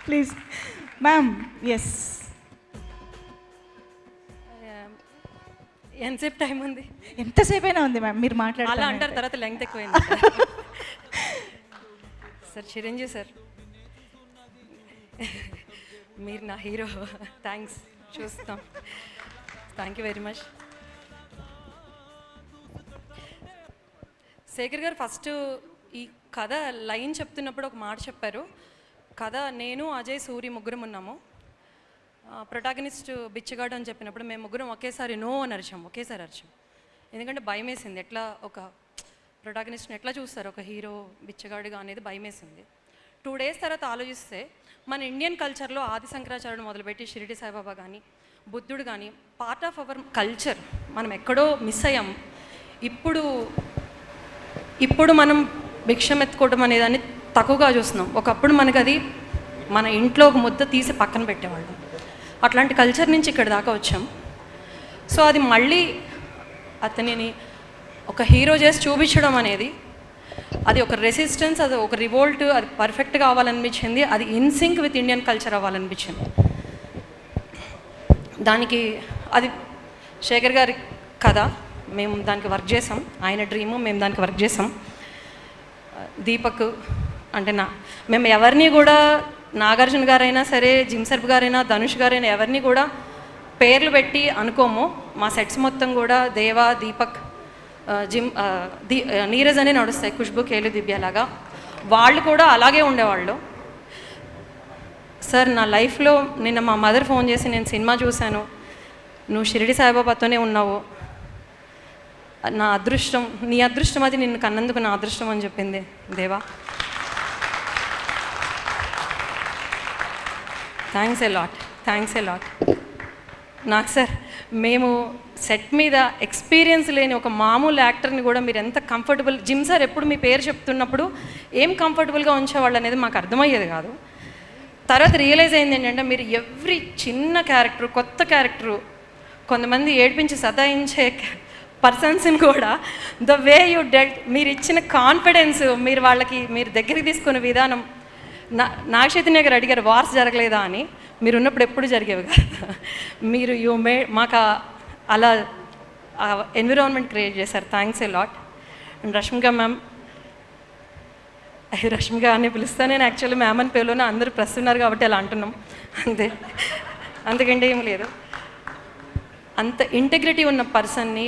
Please ma'am. Yes, ఎంతసేపు time ఉంది? ఎంతసేపు అయినా ఉంది మ్యామ్, మీరు అలా మాట్లాడాలి అంటారు, తర్వాత లెంగ్త్ ఎక్కువైంది. సార్ చిరంజీవి సార్, మీరు నా హీరో. థ్యాంక్స్, చూస్తాం. Thank you very much. Shekhar garu first ఈ కథ లైన్ చెప్తున్నప్పుడు ఒక మాట చెప్పారు. కథ నేను, అజయ్, సూరి ముగ్గురం ఉన్నాము. ప్రొటాగనిస్ట్ బిచ్చగాడు అని చెప్పినప్పుడు మేము ముగ్గురం ఒకేసారి నో అని అరిచాము, ఒకేసారి అరిచాం. ఎందుకంటే భయం వేసింది, ఎట్లా ఒక ప్రొటాగనిస్ట్ని ఎట్లా చూస్తారు ఒక హీరో బిచ్చగాడుగా అనేది భయం వేసింది. 2 days తర్వాత ఆలోచిస్తే మన ఇండియన్ కల్చర్లో ఆది శంకరాచార్యుడు మొదలుపెట్టి షిరిడి సాయిబాబా కానీ బుద్ధుడు కానీ పార్ట్ ఆఫ్ అవర్ కల్చర్. మనం ఎక్కడో మిస్ అయ్యాం. ఇప్పుడు మనం భిక్షం ఎత్తుకోవడం అనేదాన్ని తక్కువగా చూస్తున్నాం. ఒకప్పుడు మనకు అది మన ఇంట్లో ఒక ముద్ద తీసి పక్కన పెట్టేవాళ్ళం. అట్లాంటి కల్చర్ నుంచి ఇక్కడ దాకా వచ్చాం. సో అది మళ్ళీ అతనిని ఒక హీరో చేసి చూపించడం అనేది, అది ఒక రెసిస్టెన్స్, అది ఒక రివోల్ట్, అది పర్ఫెక్ట్గా అవ్వాలనిపించింది. అది ఇన్సింక్ విత్ ఇండియన్ కల్చర్ అవ్వాలనిపించింది. దానికి అది శేఖర్ గారి కథ, మేము దానికి వర్క్ చేసాం. ఆయన డ్రీము, మేము దానికి వర్క్ చేసాం. దీపక్ అంటే మేము ఎవరిని కూడా, నాగార్జున గారైనా సరే, జిమ్సర్బ్ గారైనా, ధనుష్ గారైనా, ఎవరిని కూడా పేర్లు పెట్టి అనుకోము. మా సెట్స్ మొత్తం కూడా దేవా, దీపక్, నీరజ్ అనే నడుస్తాయి, ఖుష్బు, కేలు, దివ్యలాగా. వాళ్ళు కూడా అలాగే ఉండేవాళ్ళు. సార్, నా లైఫ్లో నిన్న మా మదర్ ఫోన్ చేసి, నేను సినిమా చూశాను, నువ్వు షిరిడి సాయిబాబాతోనే ఉన్నావు, నా అదృష్టం, నీ అదృష్టం, అది నిన్ను కన్నందుకు నా అదృష్టం అని చెప్పింది దేవా. Thanks a lot. నాకు సార్, మేము సెట్ మీద ఎక్స్పీరియన్స్ లేని ఒక మామూలు యాక్టర్ని కూడా మీరు ఎంత కంఫర్టబుల్, జిమ్ సార్ ఎప్పుడు మీ పేరు చెప్తున్నప్పుడు ఏం కంఫర్టబుల్గా ఉంచేవాళ్ళు అనేది మాకు అర్థమయ్యేది కాదు. తర్వాత రియలైజ్ అయింది ఏంటంటే, మీరు ఎవ్రీ చిన్న క్యారెక్టర్, కొత్త క్యారెక్టరు, కొంతమంది ఏడిపించి సతాయించే పర్సన్స్ని కూడా ద వే యూ డెల్ట్, మీరు ఇచ్చిన కాన్ఫిడెన్స్, మీరు దగ్గరికి తీసుకునే విధానం. నాగచైతన్య గారు అడిగారు వార్స్ జరగలేదా అని. మీరు ఉన్నప్పుడు ఎప్పుడు జరిగేవి కాదు. మీరు మాకు అలా ఎన్విరాన్మెంట్ క్రియేట్ చేశారు. Thanks a lot. And Rashmika ma'am, Rashmika అని పిలుస్తా, నేను యాక్చువల్లీ మ్యామ్ అని పేరులోనే అందరూ ప్రెస్ ఉన్నారు కాబట్టి అలా అంటున్నాం అంతే, అంతకంటే ఏం లేదు. అంత ఇంటెగ్రిటీ ఉన్న పర్సన్ని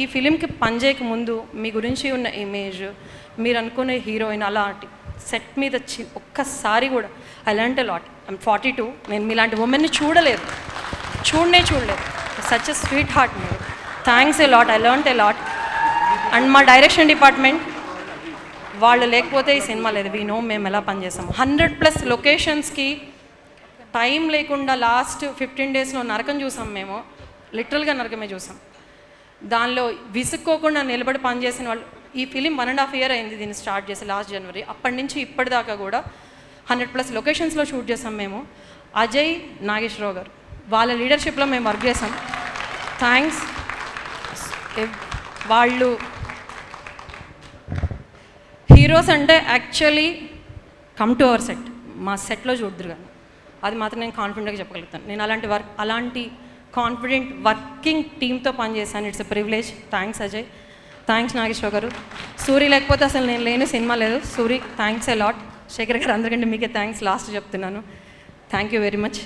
ఈ ఫిలింకి పనిచేయక ముందు మీ గురించి ఉన్న ఇమేజ్, మీరు అనుకునే హీరోయిన్, అలాంటి సెట్ మీద ఒక్కసారి కూడా I learnt a lot. I'm 42, నేను మీలాంటి ఉమెన్ని చూడలేదు. సచ్ ఎ స్వీట్ హార్ట్ మీరు. Thanks a lot, I learnt a lot. And మా డైరెక్షన్ డిపార్ట్మెంట్ వాళ్ళు లేకపోతే ఈ సినిమా లేదు. వీ నో మేము ఎలా పనిచేసాము. 100+ లొకేషన్స్కి టైం లేకుండా లాస్ట్ 15 daysలో నరకం చూసాం మేము. లిటరల్గా నరకమే చూసాం. దానిలో విసుక్కోకుండా నిలబడి పనిచేసిన వాళ్ళు. ఈ ఫిలిం 1.5 year అయింది దీన్ని స్టార్ట్ చేసి, లాస్ట్ జనవరి. అప్పటి నుంచి ఇప్పటిదాకా కూడా 100+ లొకేషన్స్లో షూట్ చేసాం మేము. అజయ్, నాగేశ్వరరావు గారు, వాళ్ళ లీడర్షిప్లో మేము వర్క్ చేసాం. థ్యాంక్స్. వాళ్ళు హీరోస్ అంటే actually come to our set, మా సెట్లో చూద్దరు కానీ, అది మాత్రం నేను కాన్ఫిడెంట్గా చెప్పగలుగుతాను. నేను అలాంటి కాన్ఫిడెంట్ వర్కింగ్ టీమ్తో పనిచేశాను. It's a privilege. Thanks Ajay, thanks Nageswara గారు. సూరి లేకపోతే అసలు నేను లేని సినిమా లేదు. Suri, thanks a lot. Sekhar గారు, అందరికంటే మీకే థ్యాంక్స్ లాస్ట్ చెప్తున్నాను. Thank you very much.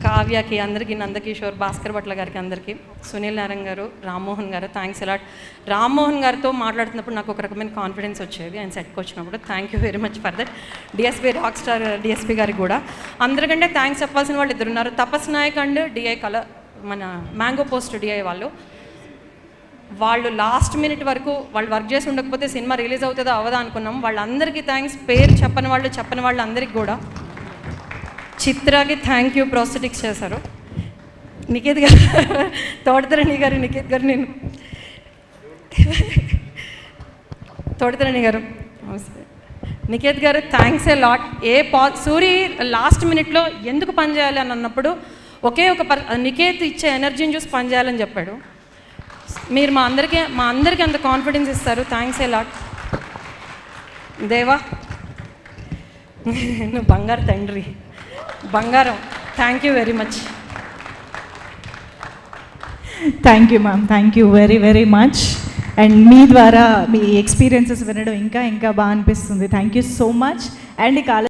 కావ్యకి, అందరికీ, నందకిషోర్, భాస్కర్ భట్ల గారికి, అందరికీ, సునీల్ నారాయణ గారు, రామ్మోహన్ గారు, థ్యాంక్స్ ఎ లాట్. రామ్మోహన్ గారితో మాట్లాడుతున్నప్పుడు నాకు ఒక రకమైన కాన్ఫిడెన్స్ వచ్చేది ఆయన సెట్కి వచ్చినప్పుడు. Thank you very much for that. DSP, rock star DSP గారికి కూడా. అందరికంటే థ్యాంక్స్ చెప్పాల్సిన వాళ్ళు ఇద్దరు ఉన్నారు, తపస్ నాయక్ అండ్ డిఐ మన మ్యాంగో పోస్ట్ డిఐ వాళ్ళు లాస్ట్ మినిట్ వరకు వాళ్ళు వర్క్ చేసి ఉండకపోతే సినిమా రిలీజ్ అవుతుందో అవదా అనుకున్నాం. వాళ్ళందరికీ థ్యాంక్స్. పేరు చెప్పని వాళ్ళు అందరికీ కూడా. చిత్రాకి థ్యాంక్ యూ, ప్రోస్థెటిక్స్ చేశారు. నికేత్ గారు, తోటతరణి గారు, నికేత్ గారు, నేను తోటతరణి గారు, నికేత్ గారు, thanks a lot. Suri last మినిట్లో ఎందుకు పనిచేయాలి అని అన్నప్పుడు ఒకే ఒక నికేత్ ఇచ్చే ఎనర్జీని చూసి పనిచేయాలని చెప్పాడు. మీరు మా అందరికీ అంత కాన్ఫిడెన్స్ ఇస్తారు. Thanks a lot. దేవా, నువ్వు బంగారు తండ్రి, బంగారం. Thank you very much. Thank you ma'am, thank you very very much. And మీ ద్వారా మీ ఎక్స్పీరియన్సెస్ వినడం ఇంకా ఇంకా బాగా అనిపిస్తుంది. Thank you so much. And ఈ